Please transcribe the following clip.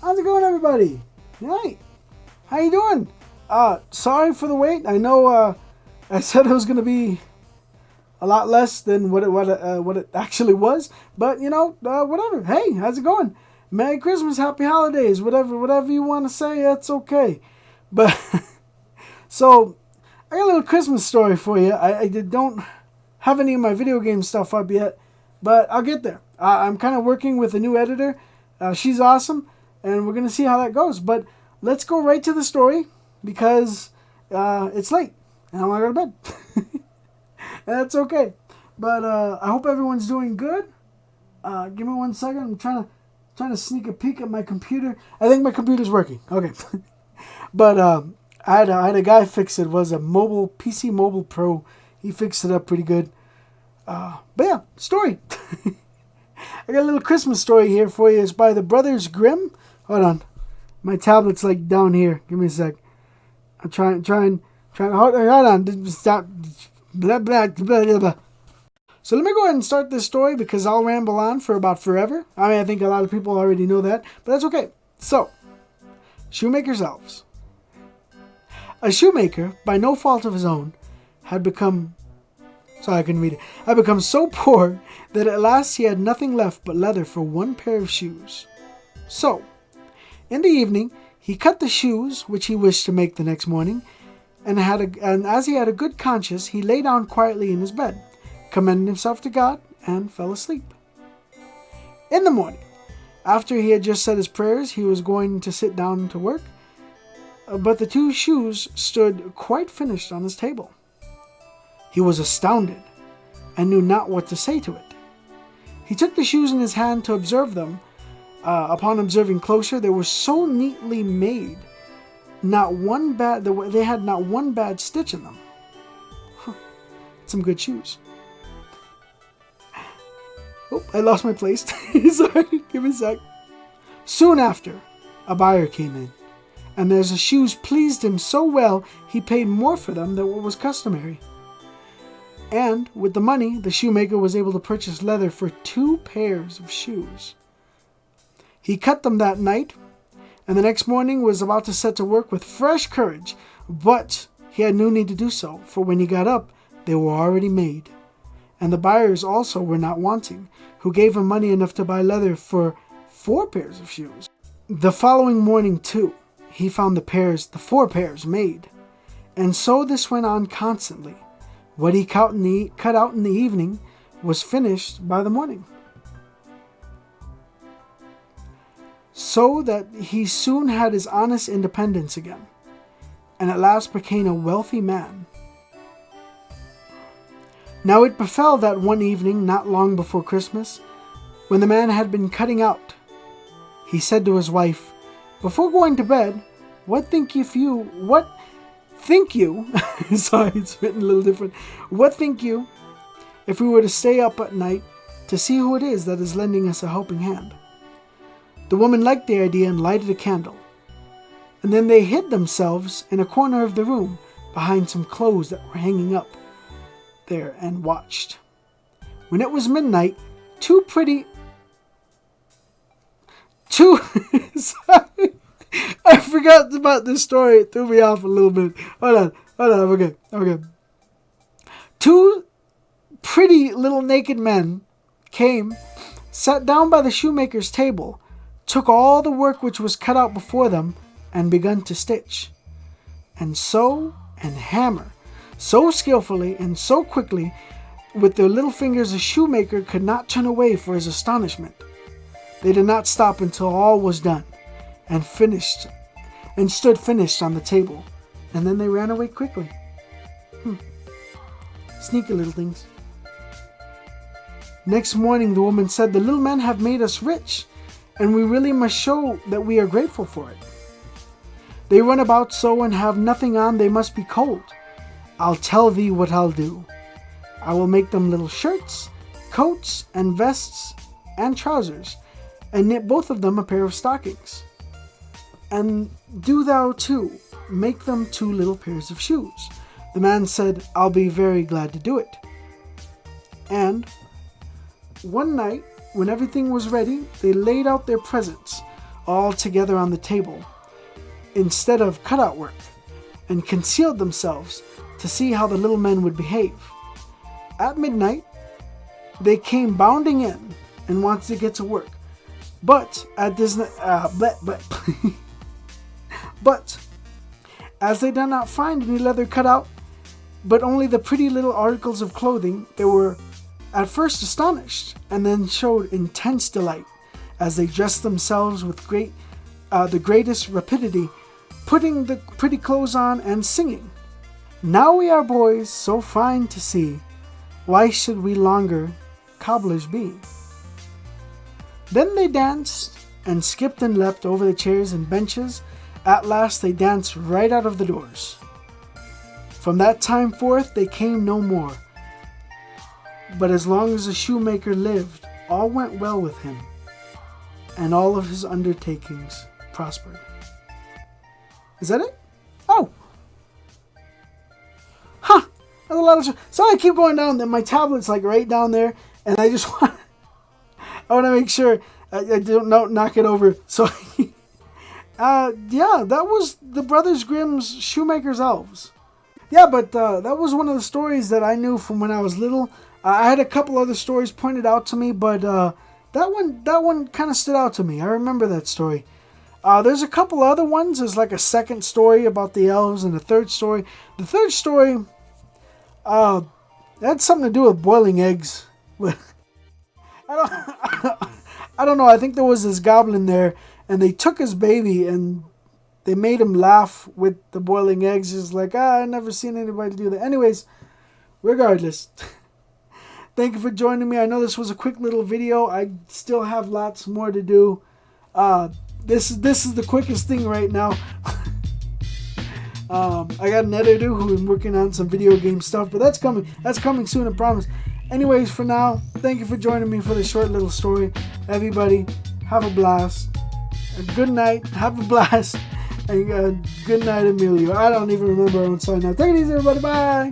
How's it going, everybody? Hey, how you doing? Sorry for the wait. I know I said it was going to be a lot less than what it actually was, but whatever. Hey, how's it going? Merry Christmas, Happy Holidays, whatever you want to say, that's okay. But so I got a little Christmas story for you. I don't have any of my video game stuff up yet, but I'll get there. I'm kind of working with a new editor. She's awesome, and we're gonna see how that goes. But let's go right to the story because it's late and I want to go to bed. That's okay. But I hope everyone's doing good. Give me 1 second. I'm trying to sneak a peek at my computer. I think my computer's working. Okay. But I had a guy fix it. It was a PC Mobile Pro. He fixed it up pretty good. But yeah, story. I got a little Christmas story here for you. It's by the brothers Grimm. Hold on. My tablet's like down here. Give me a sec. I'm trying. Hold on. Stop. Blah, blah, blah, blah, blah. So let me go ahead and start this story because I'll ramble on for about forever. I mean, I think a lot of people already know that, but that's okay. So, Shoemaker's Elves. A shoemaker, by no fault of his own, had become... Sorry, I couldn't read it. Had become so poor that at last he had nothing left but leather for one pair of shoes. So, in the evening, he cut the shoes which he wished to make the next morning, and as he had a good conscience, he lay down quietly in his bed, commended himself to God, and fell asleep. In the morning, after he had just said his prayers, he was going to sit down to work, but the two shoes stood quite finished on his table. He was astounded, and knew not what to say to it. He took the shoes in his hand to observe them. Upon observing closer, they were so neatly made, they had not one bad stitch in them. Some good shoes. Oh, I lost my place. Sorry, give me a sec. Soon after, a buyer came in, and as the shoes pleased him so well, he paid more for them than what was customary. And with the money, the shoemaker was able to purchase leather for 2 pairs of shoes. He cut them that night, and the next morning was about to set to work with fresh courage, but he had no need to do so, for when he got up, they were already made. And the buyers also were not wanting, who gave him money enough to buy leather for 4 pairs of shoes. The following morning, too, he found the 4 pairs made. And so this went on constantly. What he cut out in the evening was finished by the morning. So that he soon had his honest independence again, and at last became a wealthy man. Now it befell that one evening, not long before Christmas, when the man had been cutting out, he said to his wife, "Before going to bed, what think you? Sorry, it's written a little different. What think you if we were to stay up at night to see who it is that is lending us a helping hand?" The woman liked the idea and lighted a candle. And then they hid themselves in a corner of the room behind some clothes that were hanging up there and watched. When it was midnight, sorry, I forgot about this story. It threw me off a little bit. Hold on, okay. 2 pretty little naked men came, sat down by the shoemaker's table, took all the work which was cut out before them, and begun to stitch, and sew, and hammer, so skillfully and so quickly with their little fingers the shoemaker could not turn away for his astonishment. They did not stop until all was done, and stood finished on the table, and then they ran away quickly. Sneaky little things. Next morning the woman said, "The little men have made us rich, and we really must show that we are grateful for it. They run about so and have nothing on, they must be cold. I'll tell thee what I'll do. I will make them little shirts, coats, and vests, and trousers, and knit both of them a pair of stockings. And do thou too, make them 2 little pairs of shoes." The man said, "I'll be very glad to do it." And one night, when everything was ready, they laid out their presents, all together on the table instead of cutout work, and concealed themselves to see how the little men would behave. At midnight, they came bounding in and wanted to get to work, but but as they did not find any leather cut out, but only the pretty little articles of clothing, they were at first astonished, and then showed intense delight as they dressed themselves with the greatest rapidity, putting the pretty clothes on and singing, "Now we are boys, so fine to see, why should we longer cobblers be?" Then they danced and skipped and leapt over the chairs and benches. At last they danced right out of the doors. From that time forth they came no more. But as long as the shoemaker lived, all went well with him, and all of his undertakings prospered. Is that it? Oh! Huh! That's a lot of... So I keep going down, and my tablet's like right down there, and I just want... I want to make sure I don't knock it over. So, yeah, that was the Brothers Grimm's Shoemaker's Elves. Yeah, but that was one of the stories that I knew from when I was little. I had a couple other stories pointed out to me, but that one kind of stood out to me. I remember that story. There's a couple other ones. There's like a second story about the elves and a third story. The third story had something to do with boiling eggs. I don't know. I think there was this goblin there, and they took his baby and they made him laugh with the boiling eggs. It's like, I never seen anybody do that. Anyways, regardless, thank you for joining me. I know this was a quick little video. I still have lots more to do. This is the quickest thing right now. I got an editor who's working on some video game stuff, but that's coming. That's coming soon, I promise. Anyways, for now, thank you for joining me for this short little story. Everybody, have a blast. A good night. Have a blast. And good night, Emilio. I don't even remember our own song now. Take it easy, everybody. Bye.